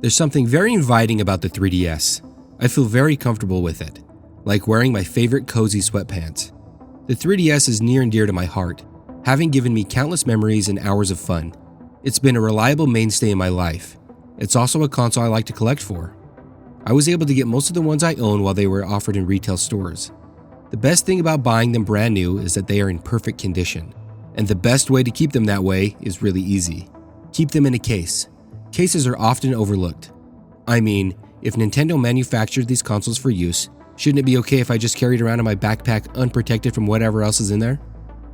There's something very inviting about the 3DS. I feel very comfortable with it, like wearing my favorite cozy sweatpants. The 3DS is near and dear to my heart, having given me countless memories and hours of fun. It's been a reliable mainstay in my life. It's also a console I like to collect for. I was able to get most of the ones I own while they were offered in retail stores. The best thing about buying them brand new is that they are in perfect condition. And the best way to keep them that way is really easy. Keep them in a case. Cases are often overlooked. I mean, if Nintendo manufactured these consoles for use, shouldn't it be okay if I just carried around in my backpack unprotected from whatever else is in there?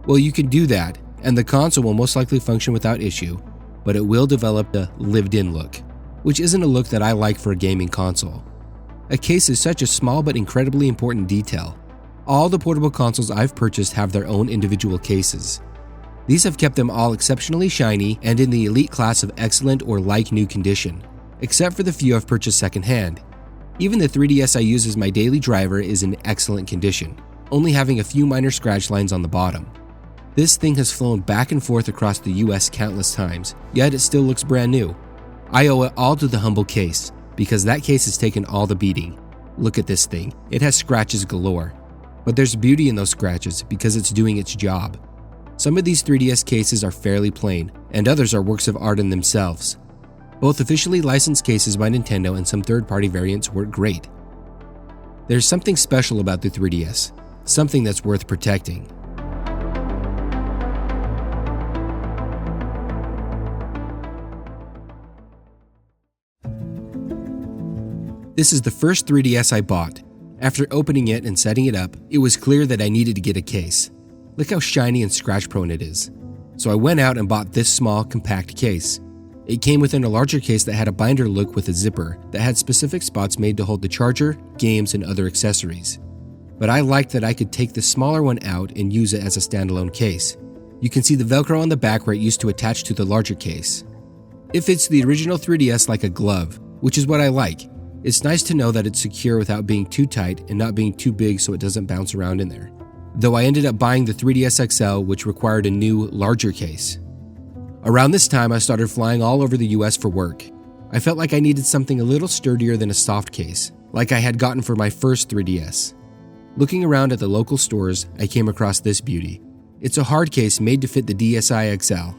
Well, you can do that, and the console will most likely function without issue, but it will develop a lived-in look, which isn't a look that I like for a gaming console. A case is such a small but incredibly important detail. All the portable consoles I've purchased have their own individual cases. These have kept them all exceptionally shiny and in the elite class of excellent or like new condition, except for the few I've purchased secondhand. Even the 3DS I use as my daily driver is in excellent condition, only having a few minor scratch lines on the bottom. This thing has flown back and forth across the US countless times, yet it still looks brand new. I owe it all to the humble case, because that case has taken all the beating. Look at this thing, it has scratches galore. But there's beauty in those scratches because it's doing its job. Some of these 3DS cases are fairly plain, and others are works of art in themselves. Both officially licensed cases by Nintendo and some third-party variants work great. There's something special about the 3DS, something that's worth protecting. This is the first 3DS I bought. After opening it and setting it up, it was clear that I needed to get a case. Look how shiny and scratch-prone it is. So I went out and bought this small, compact case. It came within a larger case that had a binder look with a zipper that had specific spots made to hold the charger, games, and other accessories. But I liked that I could take the smaller one out and use it as a standalone case. You can see the Velcro on the back where it used to attach to the larger case. It fits the original 3DS like a glove, which is what I like. It's nice to know that it's secure without being too tight and not being too big so it doesn't bounce around in there. Though I ended up buying the 3DS XL, which required a new, larger case. Around this time, I started flying all over the US for work. I felt like I needed something a little sturdier than a soft case, like I had gotten for my first 3DS. Looking around at the local stores, I came across this beauty. It's a hard case made to fit the DSi XL.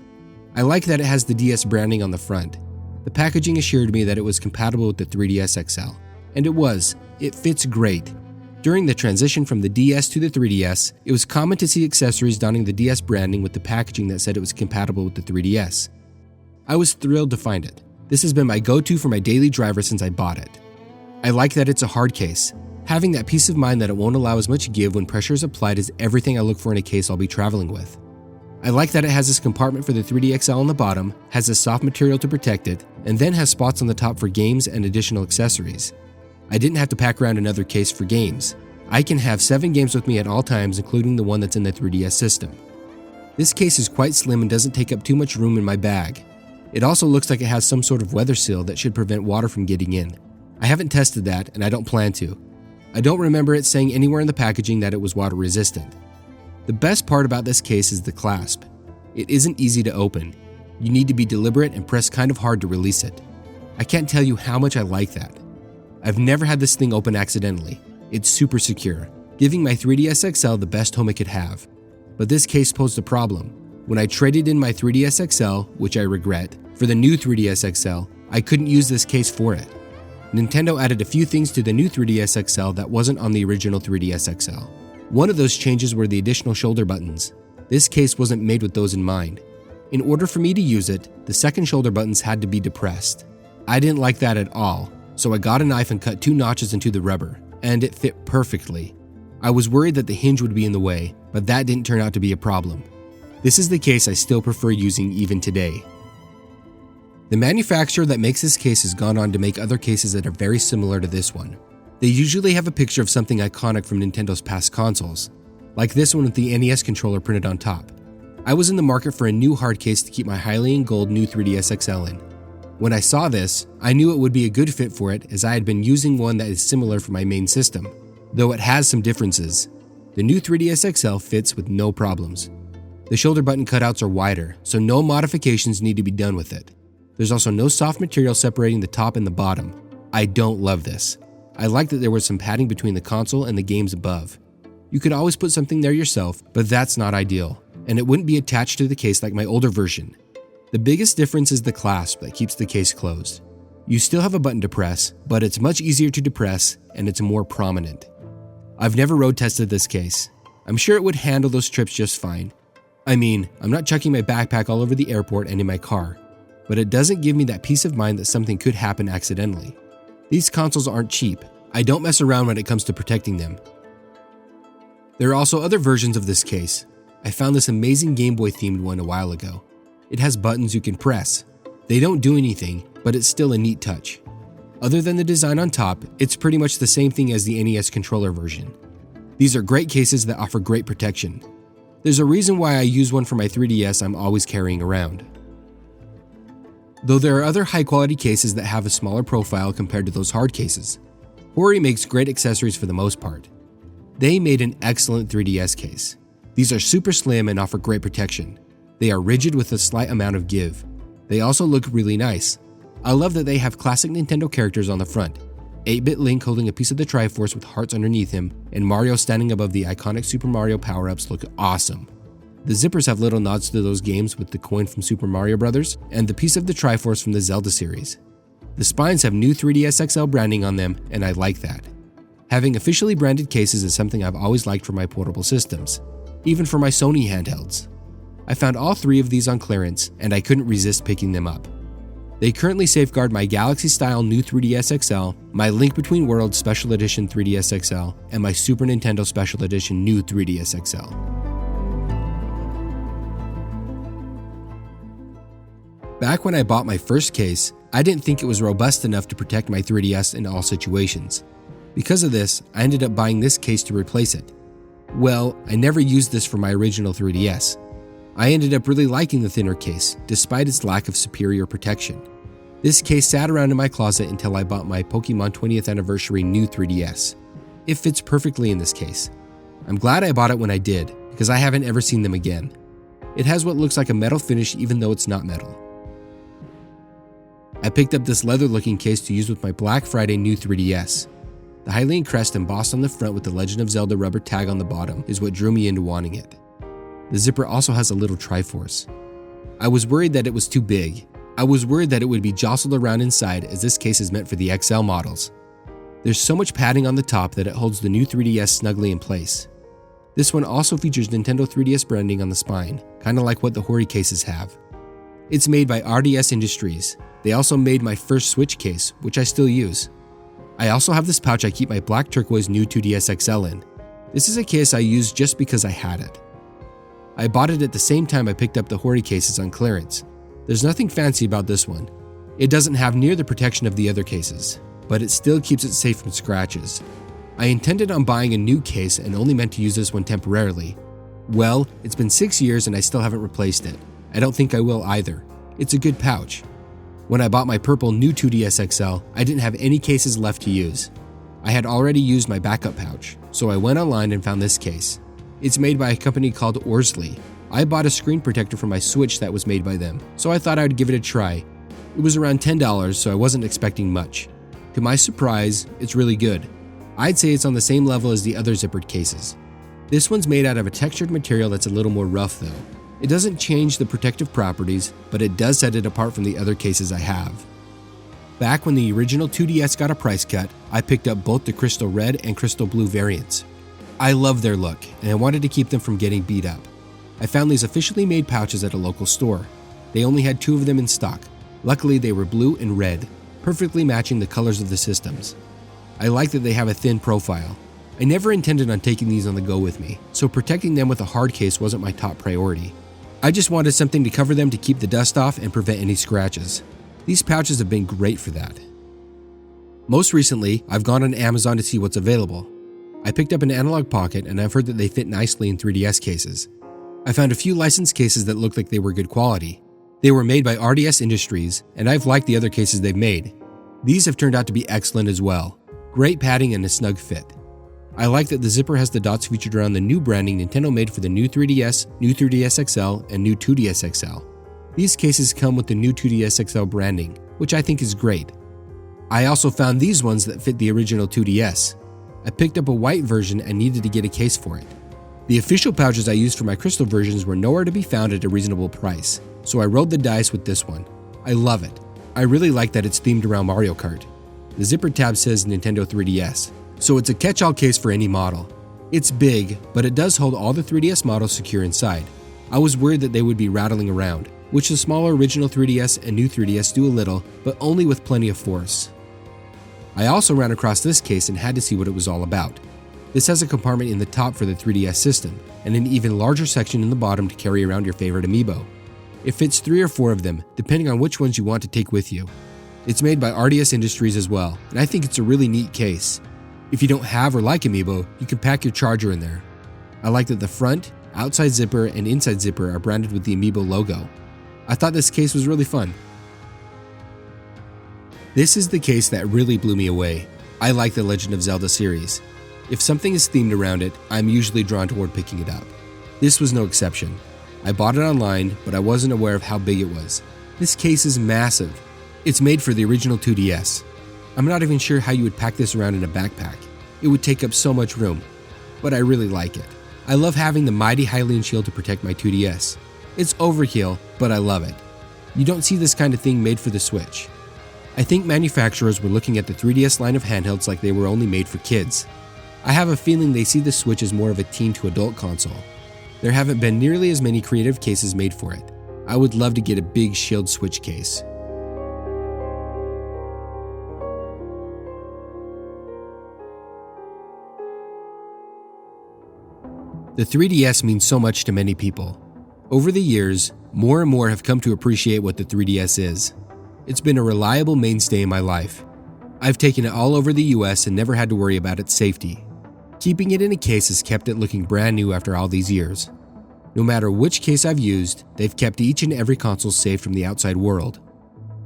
I like that it has the DS branding on the front. The packaging assured me that it was compatible with the 3DS XL, and it was. It fits great. During the transition from the DS to the 3DS, it was common to see accessories donning the DS branding with the packaging that said it was compatible with the 3DS. I was thrilled to find it. This has been my go-to for my daily driver since I bought it. I like that it's a hard case. Having that peace of mind that it won't allow as much give when pressure is applied is everything I look for in a case I'll be traveling with. I like that it has this compartment for the 3DXL on the bottom, has a soft material to protect it, and then has spots on the top for games and additional accessories. I didn't have to pack around another case for games. I can have 7 games with me at all times, including the one that's in the 3DS system. This case is quite slim and doesn't take up too much room in my bag. It also looks like it has some sort of weather seal that should prevent water from getting in. I haven't tested that, and I don't plan to. I don't remember it saying anywhere in the packaging that it was water resistant. The best part about this case is the clasp. It isn't easy to open. You need to be deliberate and press kind of hard to release it. I can't tell you how much I like that. I've never had this thing open accidentally. It's super secure, giving my 3DS XL the best home it could have. But this case posed a problem. When I traded in my 3DS XL, which I regret, for the new 3DS XL, I couldn't use this case for it. Nintendo added a few things to the new 3DS XL that wasn't on the original 3DS XL. One of those changes were the additional shoulder buttons. This case wasn't made with those in mind. In order for me to use it, the second shoulder buttons had to be depressed. I didn't like that at all, so I got a knife and cut 2 notches into the rubber, and it fit perfectly. I was worried that the hinge would be in the way, but that didn't turn out to be a problem. This is the case I still prefer using even today. The manufacturer that makes this case has gone on to make other cases that are very similar to this one. They usually have a picture of something iconic from Nintendo's past consoles, like this one with the NES controller printed on top. I was in the market for a new hard case to keep my Hylian Gold new 3DS XL in. When I saw this, I knew it would be a good fit for it as I had been using one that is similar for my main system, though it has some differences. The new 3DS XL fits with no problems. The shoulder button cutouts are wider, so no modifications need to be done with it. There's also no soft material separating the top and the bottom. I don't love this. I like that there was some padding between the console and the games above. You could always put something there yourself, but that's not ideal, and it wouldn't be attached to the case like my older version. The biggest difference is the clasp that keeps the case closed. You still have a button to press, but it's much easier to depress and it's more prominent. I've never road tested this case. I'm sure it would handle those trips just fine. I mean, I'm not chucking my backpack all over the airport and in my car, but it doesn't give me that peace of mind that something could happen accidentally. These consoles aren't cheap. I don't mess around when it comes to protecting them. There are also other versions of this case. I found this amazing Game Boy themed one a while ago. It has buttons you can press. They don't do anything, but it's still a neat touch. Other than the design on top, it's pretty much the same thing as the NES controller version. These are great cases that offer great protection. There's a reason why I use one for my 3DS I'm always carrying around. Though there are other high-quality cases that have a smaller profile compared to those hard cases, Hori makes great accessories for the most part. They made an excellent 3DS case. These are super slim and offer great protection. They are rigid with a slight amount of give. They also look really nice. I love that they have classic Nintendo characters on the front. 8-bit Link holding a piece of the Triforce with hearts underneath him, and Mario standing above the iconic Super Mario power-ups look awesome. The zippers have little nods to those games with the coin from Super Mario Bros. And the piece of the Triforce from the Zelda series. The spines have new 3DS XL branding on them, and I like that. Having officially branded cases is something I've always liked for my portable systems, even for my Sony handhelds. I found all 3 of these on clearance, and I couldn't resist picking them up. They currently safeguard my Galaxy-style new 3DS XL, my Link Between Worlds Special Edition 3DS XL, and my Super Nintendo Special Edition new 3DS XL. Back when I bought my first case, I didn't think it was robust enough to protect my 3DS in all situations. Because of this, I ended up buying this case to replace it. Well, I never used this for my original 3DS. I ended up really liking the thinner case, despite its lack of superior protection. This case sat around in my closet until I bought my Pokemon 20th Anniversary new 3DS. It fits perfectly in this case. I'm glad I bought it when I did, because I haven't ever seen them again. It has what looks like a metal finish even though it's not metal. I picked up this leather-looking case to use with my Black Friday new 3DS. The Hylian crest embossed on the front with the Legend of Zelda rubber tag on the bottom is what drew me into wanting it. The zipper also has a little Triforce. I was worried that it was too big. I was worried that it would be jostled around inside as this case is meant for the XL models. There's so much padding on the top that it holds the new 3DS snugly in place. This one also features Nintendo 3DS branding on the spine, kinda like what the Hori cases have. It's made by RDS Industries. They also made my first Switch case, which I still use. I also have this pouch I keep my black turquoise new 2DS XL in. This is a case I use just because I had it. I bought it at the same time I picked up the Hori cases on clearance. There's nothing fancy about this one. It doesn't have near the protection of the other cases, but it still keeps it safe from scratches. I intended on buying a new case and only meant to use this one temporarily. Well, it's been 6 years and I still haven't replaced it. I don't think I will either. It's a good pouch. When I bought my purple new 2DS XL, I didn't have any cases left to use. I had already used my backup pouch, so I went online and found this case. It's made by a company called Orsley. I bought a screen protector for my Switch that was made by them, so I thought I would give it a try. It was around $10, so I wasn't expecting much. To my surprise, it's really good. I'd say it's on the same level as the other zippered cases. This one's made out of a textured material that's a little more rough though. It doesn't change the protective properties, but it does set it apart from the other cases I have. Back when the original 2DS got a price cut, I picked up both the Crystal Red and Crystal Blue variants. I love their look, and I wanted to keep them from getting beat up. I found these officially made pouches at a local store. They only had 2 of them in stock. Luckily, they were blue and red, perfectly matching the colors of the systems. I like that they have a thin profile. I never intended on taking these on the go with me, so protecting them with a hard case wasn't my top priority. I just wanted something to cover them to keep the dust off and prevent any scratches. These pouches have been great for that. Most recently, I've gone on Amazon to see what's available. I picked up an analog pocket and I've heard that they fit nicely in 3DS cases. I found a few licensed cases that looked like they were good quality. They were made by RDS Industries, and I've liked the other cases they've made. These have turned out to be excellent as well. Great padding and a snug fit. I like that the zipper has the dots featured around the new branding Nintendo made for the new 3DS, new 3DS XL, and new 2DS XL. These cases come with the new 2DS XL branding, which I think is great. I also found these ones that fit the original 2DS. I picked up a white version and needed to get a case for it. The official pouches I used for my crystal versions were nowhere to be found at a reasonable price, so I rolled the dice with this one. I love it. I really like that it's themed around Mario Kart. The zipper tab says Nintendo 3DS, so it's a catch-all case for any model. It's big, but it does hold all the 3DS models secure inside. I was worried that they would be rattling around, which the smaller original 3DS and new 3DS do a little, but only with plenty of force. I also ran across this case and had to see what it was all about. This has a compartment in the top for the 3DS system, and an even larger section in the bottom to carry around your favorite amiibo. It fits 3 or 4 of them, depending on which ones you want to take with you. It's made by RDS Industries as well, and I think it's a really neat case. If you don't have or like amiibo, you can pack your charger in there. I like that the front, outside zipper, and inside zipper are branded with the amiibo logo. I thought this case was really fun. This is the case that really blew me away. I like the Legend of Zelda series. If something is themed around it, I'm usually drawn toward picking it up. This was no exception. I bought it online, but I wasn't aware of how big it was. This case is massive. It's made for the original 2DS. I'm not even sure how you would pack this around in a backpack. It would take up so much room, but I really like it. I love having the mighty Hylian shield to protect my 2DS. It's overkill, but I love it. You don't see this kind of thing made for the Switch. I think manufacturers were looking at the 3DS line of handhelds like they were only made for kids. I have a feeling they see the Switch as more of a teen to adult console. There haven't been nearly as many creative cases made for it. I would love to get a big Shield Switch case. The 3DS means so much to many people. Over the years, more and more have come to appreciate what the 3DS is. It's been a reliable mainstay in my life. I've taken it all over the US and never had to worry about its safety. Keeping it in a case has kept it looking brand new after all these years. No matter which case I've used, they've kept each and every console safe from the outside world.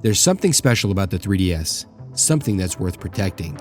There's something special about the 3DS, something that's worth protecting.